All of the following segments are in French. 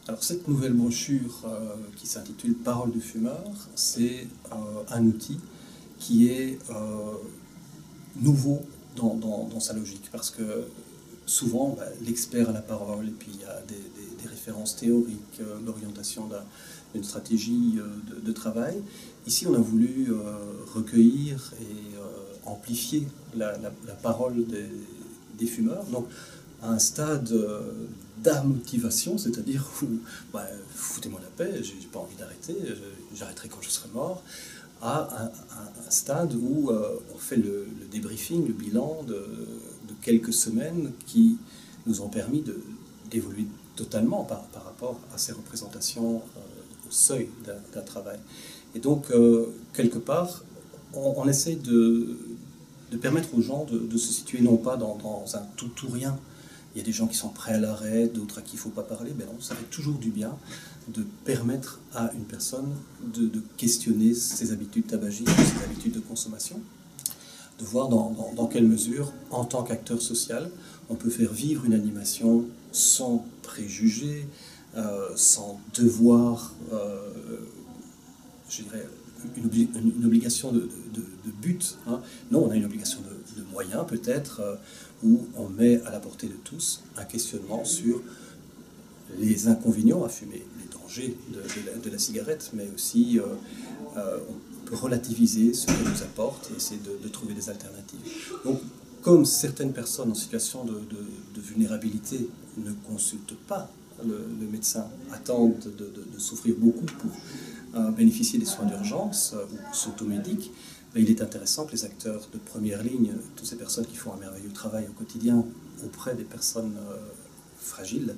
Alors cette nouvelle brochure qui s'intitule Parole du fumeur, c'est un outil qui est nouveau dans sa logique, parce que souvent l'expert a la parole, et puis il y a des références théoriques, l'orientation d'une stratégie de travail. Ici on a voulu recueillir et amplifier la parole des fumeurs, donc à un stade d'amotivation, c'est-à-dire où foutez-moi la paix, j'ai pas envie d'arrêter, j'arrêterai quand je serai mort, à un stade où on fait le débriefing, le bilan de quelques semaines qui nous ont permis d'évoluer totalement par rapport à ces représentations au seuil d'un travail. Et donc, quelque part, on essaie de permettre aux gens de se situer non pas dans un tout ou rien. Il y a des gens qui sont prêts à l'arrêt, d'autres à qui il ne faut pas parler. Ben non, ça fait toujours du bien de permettre à une personne de questionner ses habitudes tabagiques, ses habitudes de consommation, de voir dans quelle mesure, en tant qu'acteur social, on peut faire vivre une animation sans préjugés, sans devoir, je dirais, une obligation de but. Hein. Non, on a une obligation de moyens peut-être, où on met à la portée de tous un questionnement sur les inconvénients à fumer, les dangers de la cigarette, mais aussi on peut relativiser ce qu'elle nous apporte et essayer de trouver des alternatives. Donc, comme certaines personnes en situation de vulnérabilité ne consultent pas le médecin, attendent de souffrir beaucoup pour bénéficier des soins d'urgence ou s'automédiquent, il est intéressant que les acteurs de première ligne, toutes ces personnes qui font un merveilleux travail au quotidien auprès des personnes fragiles,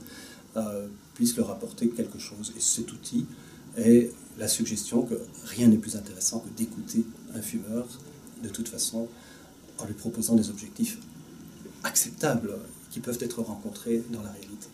puissent leur apporter quelque chose. Et cet outil est la suggestion que rien n'est plus intéressant que d'écouter un fumeur, de toute façon, en lui proposant des objectifs acceptables qui peuvent être rencontrés dans la réalité.